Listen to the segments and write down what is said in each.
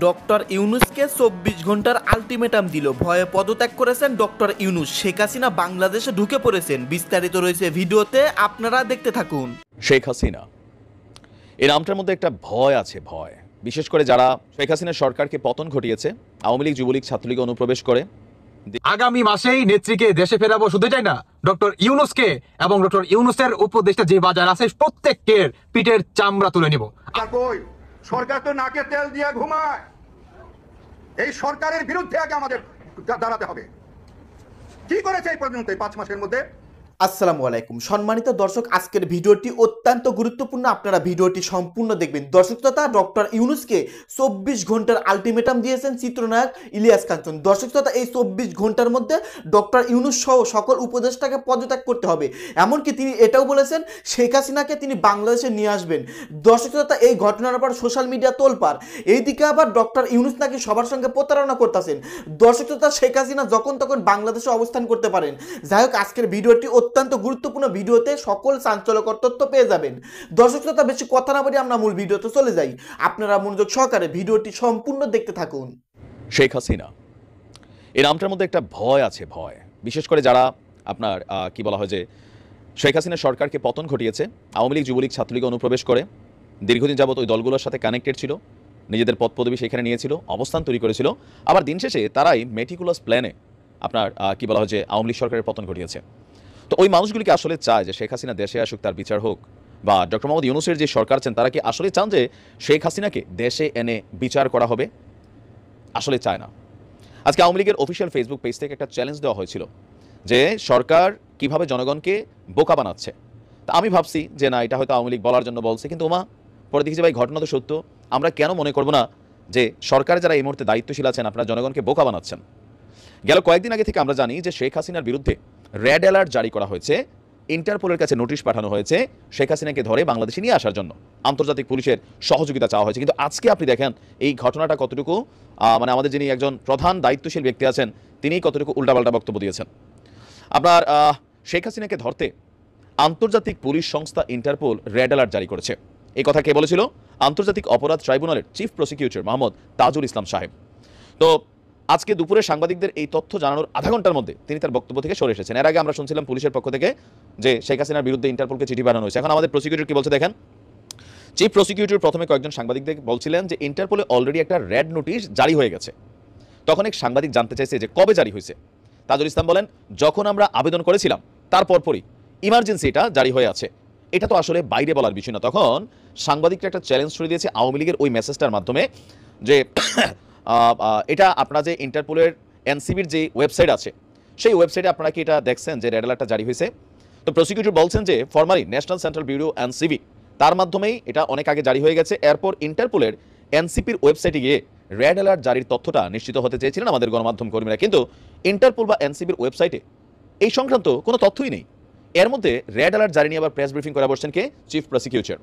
Doctor ইউনূসকে ২৪ ঘন্টার ultimatum দিল। ভয়ে পদত্যাগ করেছেন ডক্টর ইউনূস। শেখ হাসিনা বাংলাদেশে ঢুকে পড়েছেন। বিস্তারিত রয়েছে ভিডিওতে, আপনারা দেখতে থাকুন। শেখ হাসিনা, এই নামটার মধ্যে একটা ভয় আছে, ভয়। বিশেষ করে যারা শেখ হাসিনা সরকারকে পতন ঘটিয়েছে, আওয়ামী লীগ, যুবলীগ, ছাত্রলীগ অনুপ্রবেশ করে আগামী মাসেই নেত্রীকে দেশে ফেরাবো, শুধু চাই না ডক্টর ইউনূসকে এবং ডক্টর ইউনূসের উপদেষ্টা যে বাজার আছে প্রত্যেকের পিঠের চামড়া তুলে নিব। সরকার তো নাকে তেল দিয়ে ঘুমায়। এই সরকারের বিরুদ্ধে আগে আমাদের দাঁড়াতে হবে। কি করেছে এই পর্যন্ত ৫ মাসের মধ্যে? আসসালামু আলাইকুম সম্মানিত দর্শক, আজকের ভিডিওটি অত্যন্ত গুরুত্বপূর্ণ, আপনারা ভিডিওটি সম্পূর্ণ দেখবেন। দর্শক তথা ডক্টর ইউনূসকে ২৪ ঘন্টার আলটিমেটাম দিয়েছেন চিত্রনায়ক ইলিয়াস কাঞ্চন। দর্শক তথা এই ২৪ ঘন্টার মধ্যে ডক্টর ইউনূস সহ সকল উপদেষ্টাকে পদত্যাগ করতে হবে। এমনকি তিনি এটাও বলেছেন শেখ হাসিনাকে তিনি বাংলাদেশে নিয়ে আসবেন। দর্শক তথা এই ঘটনার পর সোশ্যাল মিডিয়া তোলপাড়। এইদিকে আবার ডক্টর ইউনূস নাকি সবার সঙ্গে প্রতারণা করতেছেন। দর্শক তথা শেখ হাসিনা যখন তখন বাংলাদেশে অবস্থান করতে পারেন। যাই হোক, আজকের ভিডিওটি অত্যন্ত গুরুত্বপূর্ণ, ভিডিওতে সকল চাঞ্চল্যকর তথ্য পেয়ে যাবেন। দর্শক শ্রোতা, বেশি কথা না বলে আমরা মূল ভিডিওতে চলে যাই। আপনারা মনোযোগ সহকারে ভিডিওটি সম্পূর্ণ দেখতে থাকুন। শেখ হাসিনা, এই নামটার মধ্যে একটা ভয় আছে, ভয়। বিশেষ করে যারা আপনার কি বলা হয় যে শেখ হাসিনা সরকারকে পতন ঘটিয়েছে, আওয়ামী লীগ, যুবলীগ, ছাত্রলীগ অনুপ্রবেশ করে দীর্ঘদিন যাবত ওই দলগুলোর সাথে কানেক্টেড ছিল, নিজেদের পদ পদবি সেখানে নিয়েছিল, অবস্থান তৈরি করেছিল। আবার দিন শেষে তারাই মেটিকুলাস প্ল্যানে আপনার কি বলা হয় যে আওয়ামী লীগ সরকারের পতন ঘটিয়েছে। তো ওই মানুষগুলিকে আসলে চায় যে শেখ হাসিনা দেশে আসুক, তার বিচার হোক, বা ডক্টর মোহাম্মদ ইউনূসের যে সরকার আছেন তারা কি আসলে চান যে শেখ হাসিনাকে দেশে এনে বিচার করা হবে? আসলে চায় না। আজকে আওয়ামী লীগের অফিসিয়াল ফেসবুক পেজ থেকে একটা চ্যালেঞ্জ দেওয়া হয়েছিল যে সরকার কিভাবে জনগণকে বোকা বানাচ্ছে। তা আমি ভাবছি যে না, এটা হয়তো আওয়ামী লীগ বলার জন্য বলছে, কিন্তু পরে দেখি যে ভাই ঘটনা তো সত্য। আমরা কেন মনে করবো না যে সরকারে যারা এই মুহূর্তে দায়িত্বশীল আছেন আপনারা জনগণকে বোকা বানাচ্ছেন। গেল কয়েকদিন আগে থেকে আমরা জানি যে শেখ হাসিনার বিরুদ্ধে রেড অ্যালার্ট জারি করা হয়েছে, ইন্টারপোলের কাছে নোটিশ পাঠানো হয়েছে শেখ হাসিনাকে ধরে বাংলাদেশে নিয়ে আসার জন্য, আন্তর্জাতিক পুলিশের সহযোগিতা চাওয়া হয়েছে। কিন্তু আজকে আপনি দেখেন এই ঘটনাটা কতটুকু মানে আমাদের যিনি একজন প্রধান দায়িত্বশীল ব্যক্তি আছেন তিনি কতটুকু উল্টাপাল্টা বক্তব্য দিয়েছেন। আপনার শেখ হাসিনাকে ধরতে আন্তর্জাতিক পুলিশ সংস্থা ইন্টারপোল রেড অ্যালার্ট জারি করেছে। এই কথা কে বলেছিল? আন্তর্জাতিক অপরাধ ট্রাইব্যুনালের চিফ প্রসিকিউটর মোহাম্মদ তাজুল ইসলাম সাহেব। তো আজকে দুপুরে সাংবাদিকদের এই তথ্য জানানোর আধা ঘন্টার মধ্যে তিনি তার বক্তব্য থেকে সরে এসেছেন। এর আগে আমরা শুনছিলাম পুলিশের পক্ষ থেকে যে শেখ হাসিনার বিরুদ্ধে ইন্টারপোলকে চিঠি পাঠানো হয়েছে। এখন আমাদের প্রসিকিউটর কি বলছে দেখেন। চিফ প্রসিকিউটর প্রথমে কয়েকজন সাংবাদিকদের বলছিলেন যে ইন্টারপোলে অলরেডি একটা রেড নোটিশ জারি হয়ে গেছে। তখন এক সাংবাদিক জানতে চাইছে যে কবে জারি হয়েছে। তাজুল ইসলাম বলেন, যখন আমরা আবেদন করেছিলাম তারপর পরই ইমার্জেন্সি এটা জারি হয়ে আছে। এটা তো আসলে বাইরে বলার বিষয় না। তখন সাংবাদিকরা একটা চ্যালেঞ্জ ছড়িয়ে দিয়েছে আওয়ামী লীগের ওই মেসেজটার মাধ্যমে যে এটা আপনারা যে ইন্টারপোলের এনসিবির যে ওয়েবসাইট আছে সেই ওয়েবসাইটে আপনারা কি এটা দেখছেন যে রেড অ্যালার্টটা জারি হয়েছে? তো প্রসিকিউটর বলছেন যে formally national central bureau NCB তার মাধ্যমেই এটা অনেক আগে জারি হয়ে গেছে। এরপর ইন্টারপোলের এনসিপির ওয়েবসাইটে গিয়ে রেড অ্যালার্ট জারির তথ্যটা নিশ্চিত হতে চেয়েছিলেন আমাদের গণমাধ্যম কর্মীরা, কিন্তু ইন্টারপোল বা এনসিবির ওয়েবসাইটে এই সংক্রান্ত কোনো তথ্যই নেই। এর মধ্যে রেড অ্যালার্ট জারি নিয়ে আবার প্রেস ব্রিফিং করে বসছেন কে? Chief prosecutor.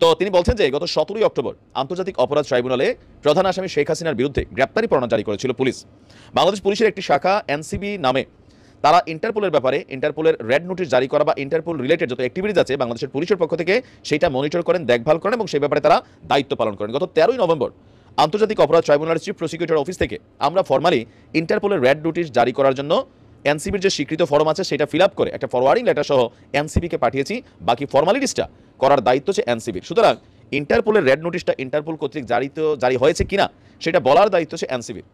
তো তিনি বলছেন যে গত 17 অক্টোবর আন্তর্জাতিক অপরাধ ট্রাইব্যুনালে প্রধান আসামি শেখ হাসিনার বিরুদ্ধে গ্রেপ্তারি পরোয়ানা জারি করেছিল পুলিশ। বাংলাদেশ পুলিশের একটি শাখা এনসিবি নামে তারা ইন্টারপোলের ব্যাপারে ইন্টারপোলের রেড নোটিশ জারি করা বা ইন্টারপোল রিলেটেড যত অ্যাক্টিভিটিজ আছে বাংলাদেশের পুলিশের পক্ষ থেকে সেটা মনিটর করেন, দেখভাল করেন এবং সেই ব্যাপারে তারা দায়িত্ব পালন করেন। গত 13 নভেম্বর আন্তর্জাতিক অপরাধ ট্রাইব্যুনালের চিফ প্রসিকিউটর অফিস থেকে আমরা ফরমালি ইন্টারপোলের রেড নোটিশ জারি করার জন্য এনসিবির যে স্বীকৃত ফর্ম আছে সেটা ফিল আপ করে একটা ফরওয়ার্ডিং লেটার সহ এনসিবিকে পাঠিয়েছি। বাকি ফর্মালিটিসটা করার দায়িত্ব হচ্ছে এনসিবির। সুতরাং ইন্টারপোলের রেড নোটিশটা ইন্টারপোল কর্তৃক জারি হয়েছে কিনা সেটা বলার দায়িত্ব হচ্ছে এনসিবির।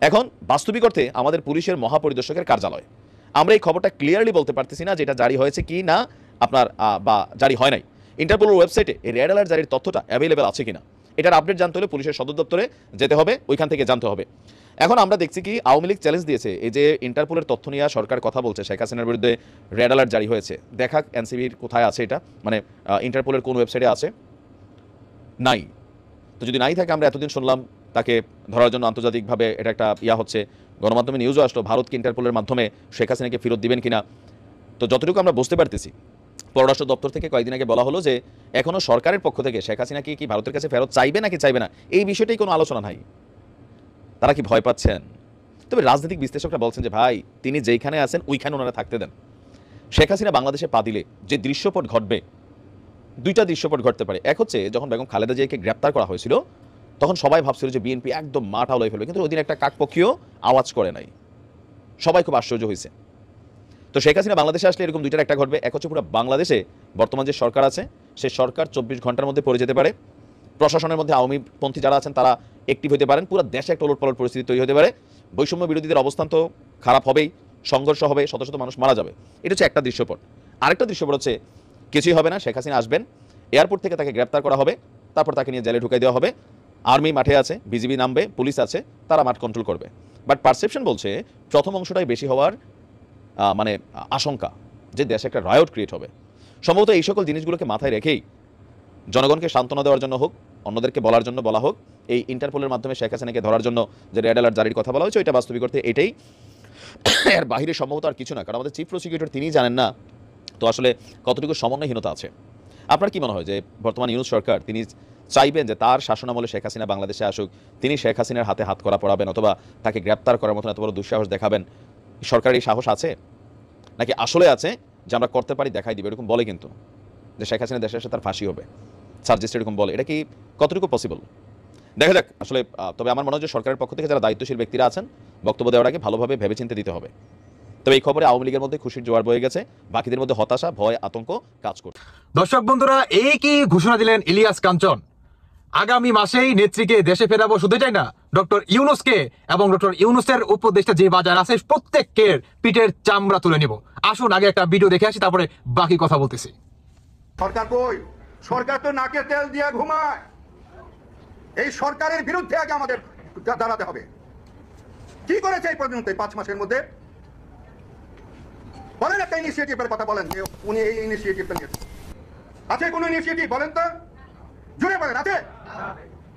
এখন বাস্তবিক অর্থে আমাদের পুলিশের মহাপরিদর্শকের কার্যালয়, আমরা এই খবরটা ক্লিয়ারলি বলতে পারতেছি না যে এটা জারি হয়েছে কি না আপনার বা জারি হয় নাই। ইন্টারপোলের ওয়েবসাইটে এই রেড অ্যালার্ট জারির তথ্যটা অ্যাভেলেবেল আছে কিনা এটার আপডেট জানতে হলে পুলিশের সদর দপ্তরে যেতে হবে, ওইখান থেকে জানতে হবে। এখন আমরা দেখছি কি আওয়ামী লীগ চ্যালেঞ্জ দিয়েছে এই যে ইন্টারপোলের তথ্য নিয়ে সরকার কথা বলছে শেখ হাসিনার বিরুদ্ধে রেড অ্যালার্ট জারি হয়েছে, দেখাক এনসিবির কোথায় আছে এটা, মানে ইন্টারপোলের কোন ওয়েবসাইটে আছে? নাই। তো যদি নাই থাকে, আমরা এতদিন শুনলাম তাকে ধরার জন্য আন্তর্জাতিকভাবে এটা একটা হচ্ছে, গণমাধ্যমে নিউজও আসলো ভারতকে ইন্টারপোলের মাধ্যমে শেখ হাসিনাকে ফেরত দিবেন কিনা। তো যতটুকু আমরা বুঝতে পারতেছি পররাষ্ট্র দপ্তর থেকে কয়েকদিন আগে বলা হলো যে এখনও সরকারের পক্ষ থেকে শেখ হাসিনাকে কি ভারতের কাছে ফেরত চাইবে নাকি চাইবে না এই বিষয়টাই কোনো আলোচনা নাই। তারা কি ভয় পাচ্ছেন? তবে রাজনৈতিক বিশ্লেষকরা বলছেন যে ভাই তিনি যেইখানে আছেন ওইখানে ওনারা থাকতে দেন। শেখ হাসিনা বাংলাদেশে পা দিলে যে দৃশ্যপট ঘটবে, দুইটা দৃশ্যপট ঘটতে পারে। এক হচ্ছে যখন বেগম খালেদা জিয়াকে গ্রেপ্তার করা হয়েছিল তখন সবাই ভাবছিল যে বিএনপি একদম মাঠা উলাই ফেলবে, কিন্তু ওই দিন একটা কাকপক্ষীয় আওয়াজ করে নাই, সবাই খুব আশ্চর্য হয়েছে। তো শেখ হাসিনা বাংলাদেশে আসলে এরকম দুইটার একটা ঘটবে। এক হচ্ছে পুরো বাংলাদেশে বর্তমান যে সরকার আছে সেই সরকার 24 ঘন্টার মধ্যে পড়ে যেতে পারে, প্রশাসনের মধ্যে আওয়ামীপন্থী যারা আছেন তারা অ্যাক্টিভ হতে পারেন, পুরো দেশে একটা ওলটপালট পরিস্থিতি তৈরি হতে পারে, বৈষম্য বিরোধীদের অবস্থান তো খারাপ হবেই, সংঘর্ষ হবে, শত শত মানুষ মারা যাবে। এটা হচ্ছে একটা দৃশ্যপট। আরেকটা দৃশ্যপট হচ্ছে কিছুই হবে না, শেখ হাসিনা আসবেন, এয়ারপোর্ট থেকে তাকে গ্রেপ্তার করা হবে, তারপর তাকে নিয়ে জেলে ঢুকাই দেওয়া হবে, আর্মি মাঠে আছে, বিজিবি নামবে, পুলিশ আছে, তারা মাঠ কন্ট্রোল করবে। বাট পারসেপশন বলছে প্রথম অংশটাই বেশি হওয়ার মানে আশঙ্কা, যে দেশে একটা রায়ট ক্রিয়েট হবে। সম্ভবত এই সকল জিনিসগুলোকে মাথায় রেখেই জনগণকে সান্ত্বনা দেওয়ার জন্য হোক, অন্যদেরকে বলার জন্য বলা হোক, এই ইন্টারপোলের মাধ্যমে শেখ হাসিনাকে ধরার জন্য যে রেড অ্যালার্ট জারির কথা বলা হয়েছে ওইটা বাস্তবিক অর্থে এটাই, এর বাহিরে সম্ভবত আর কিছু না। কারণ আমাদের চিফ প্রসিকিউটর তিনিই জানেন না তো আসলে কতটুকু সমন্বয়হীনতা আছে। আপনার কি মনে হয় যে বর্তমান ইউনূস সরকার তিনি চাইবেন যে তার শাসনামলে শেখ হাসিনা বাংলাদেশে আসুক, তিনি শেখ হাসিনার হাতে হাত করা পড়াবেন অথবা তাকে গ্রেপ্তার করার মতন এত বড় দুঃসাহস দেখাবেন? সরকারের এই সাহস আছে নাকি আসলে আছে যে আমরা করতে পারি দেখাই দিবে, এরকম বলে কিন্তু যে শেখ হাসিনা দেশে এসে তার ফাঁসি হবে, সার্জিস্ট এরকম বলে, এটা কি কতটুকু পসিবল দেখা যাক আসলে। তবে আমার মনে হয় যে সরকারের পক্ষ থেকে যারা দায়িত্বশীল ব্যক্তিরা আছেন বক্তব্য দেওয়ার আগে ভালোভাবে ভেবেচিন্তে দিতে হবে। তবে এই খবরে আওয়ামী লীগের মধ্যে খুশির জোয়ার বয়ে গেছে, বাকিদের মধ্যে হতাশা, ভয়, আতঙ্ক কাজ করছে। দর্শক বন্ধুরা, এই কি ঘোষণা দিলেন ইলিয়াস কাঞ্চন, আগামী মাসেই নেত্রীকে দেশে ফেরাবো, শুধু চাই না ডক্টর ইউনূসকে এবং ডক্টর ইউনূসের উপদেষ্টা যে বাজার আছে প্রত্যেকের পিঠের চামড়া তুলে নিব। আসুন আগে একটা ভিডিও দেখে আসি, তারপরে বাকি কথা বলতেছি। সরকার কই? সরকার তো নাকে তেল দিয়ে ঘুমায়। এই সরকারের বিরুদ্ধে আগে আমাদের দাঁড়াতে হবে। কি করেছে এই পর্যন্ত 5 মাসের মধ্যে? বলেন একটা ইনিশিয়েটিভের কথা বলেন যে উনি এই ইনিশিয়েটিভটা নিয়েছেন। আছে কোনো ইনিশিয়েটিভ বলেন তো, জুড়ে বলেন আছে?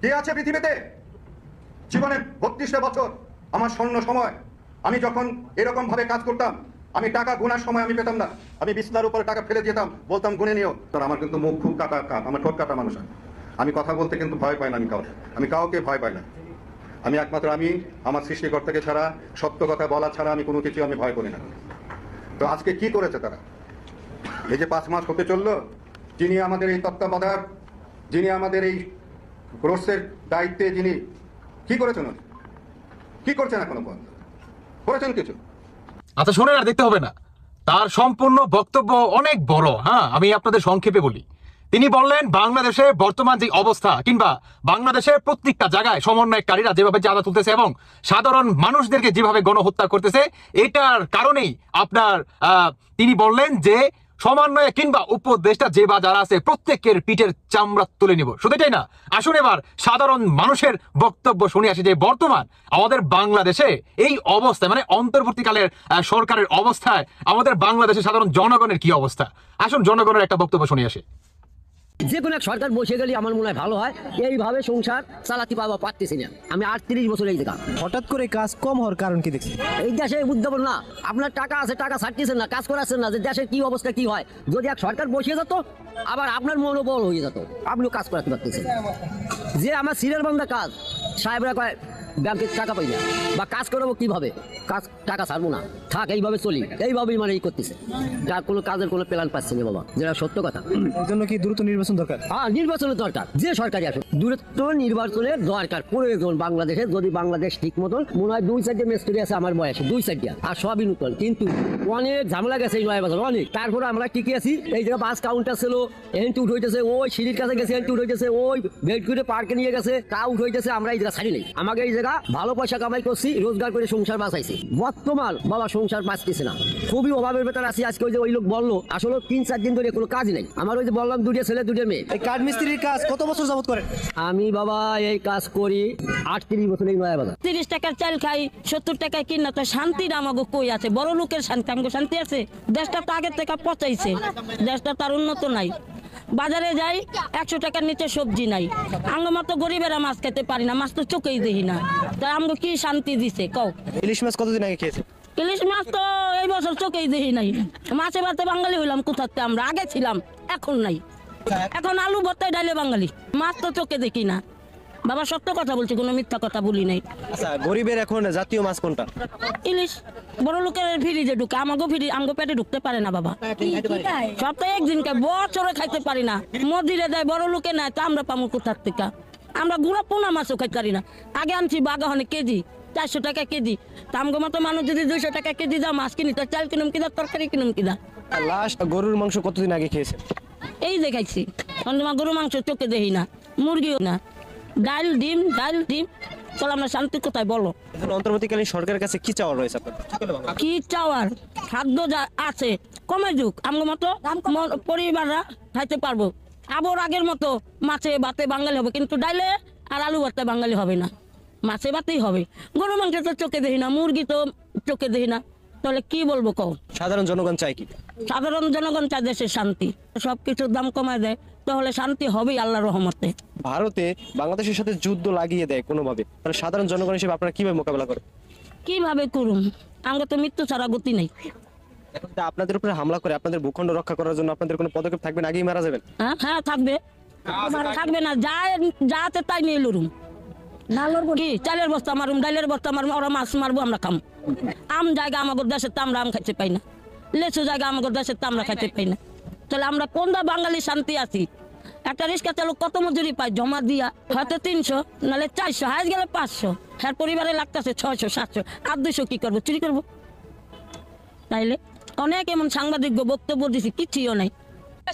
কে আছে পৃথিবীতে? জীবনে 32টা বছর আমার স্বর্ণ সময়, আমি যখন এরকম ভাবে কাজ করতাম, আমি টাকা গোনার সময় আমি পেতাম না, আমি বিছনার উপরে টাকা ফেলে যেতাম, বলতাম গুনে নিও। তো আমার কিন্তু মুখ খুব কাটা, আমার ঠোঁট কাটা মানুষ, আমি কথা বলতে কিন্তু ভয় পাই না, আমি কাউকে ভয় পাই না। আমি একমাত্র আমি আমার সৃষ্টিকর্তাকে ছাড়া, সত্য কথা বলা ছাড়া আমি কোনো কিছু আমি ভয় করি না। তো আজকে কি করেছে তারা? এই যে 5 মাস হতে চললো, যিনি আমাদের এই তত্ত্বাবধায়ক, যিনি আমাদের এই কোর্সের দায়িত্বে, যিনি কি করেছেন? কি করছেন এখনো পর্যন্ত? করেছেন কিছু? আচ্ছা শোনেন, আর দেখতে হবে না, তার সম্পূর্ণ বক্তব্য অনেক বড়। হ্যাঁ, আমি আপনাদের সংক্ষেপে বলি। তিনি বললেন বাংলাদেশে বর্তমান যে অবস্থা, কিংবা বাংলাদেশের প্রত্যেকটা জায়গায় সমন্বয়কারীরা যেভাবে চাঁদা তুলতেছে এবং সাধারণ মানুষদেরকে যেভাবে গণহত্যা করতেছে, এটার কারণেই আপনার তিনি বললেন যে সমন্বয় কিংবা উপদেষ্টা যে বা যারা আছে প্রত্যেকের পিঠের চামড়া তুলে নিব। শুধু এটাই না, আসুন এবার সাধারণ মানুষের বক্তব্য শুনে আসি যে বর্তমান আমাদের বাংলাদেশে এই অবস্থায়, মানে অন্তর্বর্তীকালের সরকারের অবস্থায় আমাদের বাংলাদেশের সাধারণ জনগণের কি অবস্থা। আসুন জনগণের একটা বক্তব্য শুনে আসি। যে কোনো এক সরকার বসে গেলে আমার মনে হয় ভালো হয়। এইভাবে সংসার চালাতে পারতেছি না। আমি 38 বছর এই জায়গা। হঠাৎ করে কাজ কম হওয়ার কারণ কি দেখছি? এই দেশে উদ্যাপন না, আপনার টাকা আছে, টাকা ছাড়তেছেন না, কাজ করাচ্ছেন না, যে দেশের কি অবস্থা কি হয়। যদি এক সরকার বসে যেত, আবার আপনার মনোবল হয়ে যেত, আপনিও কাজ করাতে পারতেছেন। যে আমার সিরিয়াল বান্ধা কাজ, সাহেবরা কয় ব্যাংকের টাকা পাই না, বা কাজ করবো কিভাবে, টাকা ছাড়বো না, থাক এইভাবে চলি, এইভাবেই মানে এই করতেছে। যার কোনো কাজের কোনো প্ল্যান পাচ্ছে না বাবা, যেটা সত্য কথা। এর জন্য কি দ্রুত নির্বাচন দরকার? হ্যাঁ, নির্বাচনের দরকার, যে সরকারি আসুক, দ্রুত নির্বাচনের দরকার প্রয়োজন বাংলাদেশে। যদি বাংলাদেশ ঠিক মতন, মনে হয় 2-4টা মিস্ত্রি আছে আমার বয়সে, 2-4টা, আর সবই নতুন, কিন্তু অনেক ঝামেলা গেছে এই 9 বছর, অনেক। তারপরে আমরা টিকে আছি। এই জায়গায় বাস কাউন্টার ছিল, এন্টু উঠ হইতেছে, ওই সিঁড়ির কাছে গেছে, এন্টু উঠ হইতেছে, ওই বেড করে পার্কে নিয়ে গেছে, কাউ উঠ হইতেছে। আমরা এই জায়গা ছাড়ি নেই, আমাকে এই জায়গা ভালো পয়সা কামাই করছি, রোজগার করে সংসার বাঁচাইছি। বর্তমান বাবা সংসার বাঁচতেছে না, খুবই অভাবের ভেতরে আছি। আজকে ওই যে ওই লোক বললো, আসলে 3-4 দিন ধরে কোনো কাজ নেই আমার। ওই যে বললাম 2টা ছেলে 2টা মেয়ে। এই কাঠ মিস্ত্রির কাজ কত বছর যাবত করেন? আমি বাবা এই কাজ করি 38 বছর এই নয়া বাজার। 30 টাকার চাল খাই, 70 টাকায় কিনা, তো শান্তির আমাকে কই আছে? বড় লোকের শান্তি, আমাকে শান্তি আছে? দেশটা তো আগের থেকে পচাইছে, দেশটা তার উন্নত নাই। বাজারে যাই, 100 টাকার নিচে সবজি নাই। আমরা মতো গরিবেরা মাছ খেতে পারি না, মাছ তো চোখেই দেখি না। তাই আমাকে কি শান্তি দিছে কও? ইলিশ মাছ কতদিন আগে খেয়েছে? ইলিশ মাছ তো এই বছর চোখেই দেখি নাই। মাছে ভাতে বাঙালি হইলাম কোথাতে? আমরা আগে ছিলাম, এখন নাই। এখন আলু ভর্তায় ডালে বাঙালি, মাছ তো চোখে দেখি না। বাবা সত্য কথা বলছি, কোনো মিথ্যা কথা বলি নাই। আচ্ছা, গরিবের এখন জাতীয় মাছ কোনটা? ইলিশ। বড় লোকের ফ্রিজে ঢুকে, আমাকে পেটে ঢুকতে পারে না বাবা। সপ্তাহে একদিন খাই, বছরে খাইতে পারি না। মদিরে দেয়, বড় লোকে নেয়, তো আমরা পামু কোথার থেকে? আমরা গুঁড়া পোনা মাছও খাইতে পারি না। আগে আনছি বাগানে কেজি 400 টাকা কেজি। তামগো মতো মানুষ যদি 200 টাকা কেজি দাম মাছ কিনি, তার চাল কিনুম কিনা, তরকারি কিনুম কিনা। লাস্ট গরুর মাংস কতদিন আগে খেয়েছেন? এই দেখাইছি গরু মাংস চোখে দেখি না, মুরগিও না, ডাল ডিম চল আমরা শান্তি কোথায় বলো? এখন অন্তর্বর্তীকালীন সরকারের কাছে কি চাওয়া রয়েছে আপনার? কি চাওয়ার? খাদ্য যা আছে কমে যুগ, আমার মতো পরিবাররা খাইতে পারবো। আবার আগের মতো মাছে ভাতে বাঙালি হবে, কিন্তু ডাইলে আর আলু ভর্তা বাঙালি হবে না, মাছে ভাতেই হবে। গরু মাংস তো চোখে দেখি না, মুরগি তো চোখে দেখি না, তাহলে কি বলবো কও? সাধারণ জনগণ চায় কি? সাধারণ জনগণ চায় দেশের শান্তি, সবকিছুর দাম কমায় দেয়, তাহলে শান্তি হবেই আল্লাহর রহমতে। ভারতে বাংলাদেশের সাথে যুদ্ধ লাগিয়ে দেয় কোনোভাবে, তাহলে সাধারণ জনগণ হিসেবে আপনারা কিভাবে মোকাবেলা করেন? কিভাবে করুম? আমরা তো মৃত্যু ছাড়া গতি নেই। এখন তো আপনাদের উপরে হামলা করে আপনাদের ভূখণ্ড রক্ষা করার জন্য আপনাদের কোনো পদক্ষেপ থাকবে না, আগেই মারা যাবেন? হ্যাঁ থাকবে, থাকবে না, যাতে তাই নিয়ে লড়ুম। কি চালের বস্তা মারুম, ডালের বস্তা মারুম, ওরা মাছ মারবো, আমরা খাম। আম জায়গা আমাদের দেশের তো আমরা আম খাইতে পাই না, লেচু জায়গা আমাদের দেশের তো আমরা খাইতে পাই না, তাহলে আমরা কোনটা বাঙালি শান্তি আছি? একটা রিক্সা চালক কত মজুরি পায় জমা দিয়া? হয়তো 300 নাহলে 400, হাজ গেলে 500, হ্যাঁ পরিবারে লাগতেছে 600 700, আর 200 কি করবো? চুরি করবো? তাইলে অনেক এমন সাংবাদিক বক্তব্য দিছি, কিছুও নাই।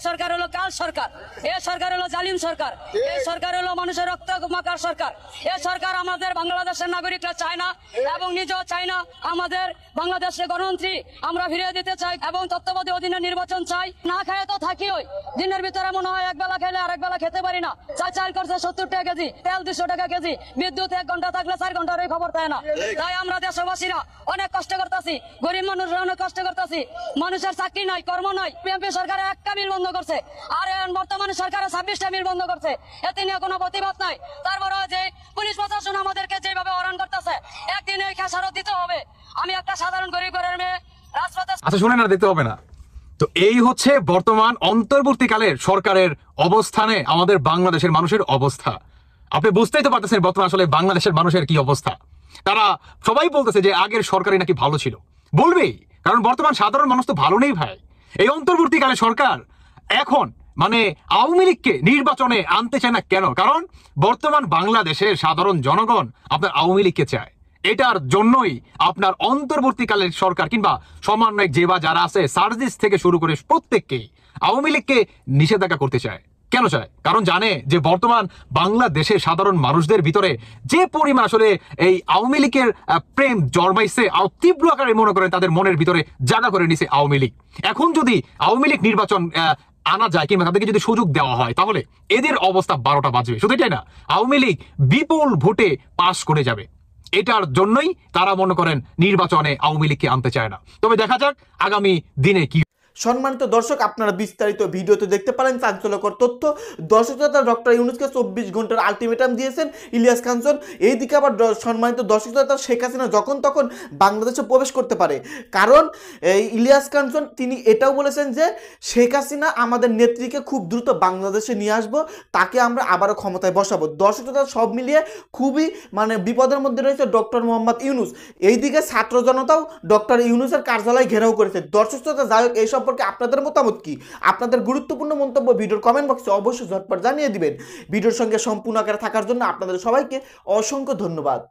সরকার হলো কাল সরকার, এ সরকার হলো জালিম সরকার, এই সরকার হলো মানুষের রক্ত মাখার সরকার। এ সরকার আমাদের বাংলাদেশের নাগরিকরা চায় না এবং নিজেও চায় না। আমাদের বাংলাদেশের গণতন্ত্রী আমরা ফিরিয়ে দিতে চাই এবং তত্ত্বাবধায়ক অধীনে নির্বাচন চাই। না খায় তো থাকি, ওই দিনের ভিতরে মনে হয় এক বেলা খেলে আরেক বেলা খেতে পারি না। চাল করছে 70 টাকা কেজি, তেল 200 টাকা কেজি, বিদ্যুৎ 1 ঘন্টা থাকলে 4 ঘন্টার খবর থাকে না। তাই আমরা দেশবাসীরা অনেক কষ্ট করতেছি, গরিব মানুষরা অনেক কষ্ট করতেছি। মানুষের চাকরি নাই, কর্ম নাই। বিএনপি সরকারের 1টা মিল বন্ধ করছে, আর বর্তমানে সরকারের 26টা মিল বন্ধ করছে, এতে নিয়ে কোনো প্রতিবাদ নাই। তারপরে যে পুলিশ প্রশাসন আমাদেরকে যেভাবে হয়রান করতেছে, একদিন এই খেসারত দিতে হবে। আমি একটা সাধারণ গরিব ঘরের মেয়ে, রাজপথে। আচ্ছা শুনে না, দেখতে হবে না তো। এই হচ্ছে বর্তমান অন্তর্বর্তীকালের সরকারের অবস্থানে আমাদের বাংলাদেশের মানুষের অবস্থা। আপনি বুঝতেই তো পারতেছেন বর্তমান আসলে বাংলাদেশের মানুষের কি অবস্থা। তারা সবাই বলতেছে যে আগের সরকারই নাকি ভালো ছিল, বলবেই, কারণ বর্তমান সাধারণ মানুষ তো ভালো নেই ভাই। এই অন্তর্বর্তীকালে সরকার এখন মানে আওয়ামী লীগকে নির্বাচনে আনতে চায় না কেন? কারণ বর্তমান বাংলাদেশের সাধারণ জনগণ আপনার আওয়ামী লীগকে চায়। এটার জন্যই আপনার অন্তর্বর্তীকালের সরকার কিংবা সমন্বয়ক যে বা যারা আছে, সার্জিস থেকে শুরু করে প্রত্যেককেই আওয়ামী লীগকে নিষেধাজ্ঞা করতে চায়। কেন চায়? কারণ জানে যে বর্তমান বাংলাদেশের সাধারণ মানুষদের ভিতরে যে পরিমাণ আসলে এই আওয়ামী লীগের প্রেম জন্মাইছে, তীব্র আকারে মনে করেন তাদের মনের ভিতরে জায়গা করে নিছে আওয়ামী লীগ। এখন যদি আওয়ামী লীগ নির্বাচন আনা যায় কিংবা তাদেরকে যদি সুযোগ দেওয়া হয়, তাহলে এদের অবস্থা 12টা বাজবে। শুধু এটাই না, আওয়ামী লীগ বিপুল ভোটে পাশ করে যাবে। এটার জন্যই তারা মনে করেন নির্বাচনে আওয়ামী লীগকে আনতে চায় না। তবে দেখা যাক আগামী দিনে কি। সম্মানিত দর্শক, আপনারা বিস্তারিত ভিডিওতে দেখতে পারেন চাঞ্চল্যকর তথ্য। দর্শক দাদা ডক্টর ইউনূসকে 24 ঘন্টার আলটিমেটাম দিয়েছেন ইলিয়াস কাঞ্চন। এইদিকে আবার সম্মানিত দর্শক দাদা শেখ হাসিনা যখন তখন বাংলাদেশে প্রবেশ করতে পারে, কারণ ইলিয়াস কাঞ্চন তিনি এটাও বলেছেন যে শেখ হাসিনা আমাদের নেত্রীকে খুব দ্রুত বাংলাদেশে নিয়ে আসবো, তাকে আমরা আবারও ক্ষমতায় বসাবো। দর্শক দাদা সব মিলিয়ে খুবই মানে বিপদের মধ্যে রয়েছে ডক্টর মোহাম্মদ ইউনূস। এইদিকে ছাত্র জনতাও ডক্টর ইউনূসের কার্যালয় ঘেরাও করেছে। দর্শক দাদা যাই হোক, এইসব আপনাদের মতামত কি? আপনাদের গুরুত্বপূর্ণ মন্তব্য ভিডিওর কমেন্ট বক্সে অবশ্যই ঝটপট জানিয়ে দিবেন। ভিডিওর সঙ্গে সম্পূর্ণ আকারে থাকার জন্য আপনাদের সবাইকে অসংখ্য ধন্যবাদ।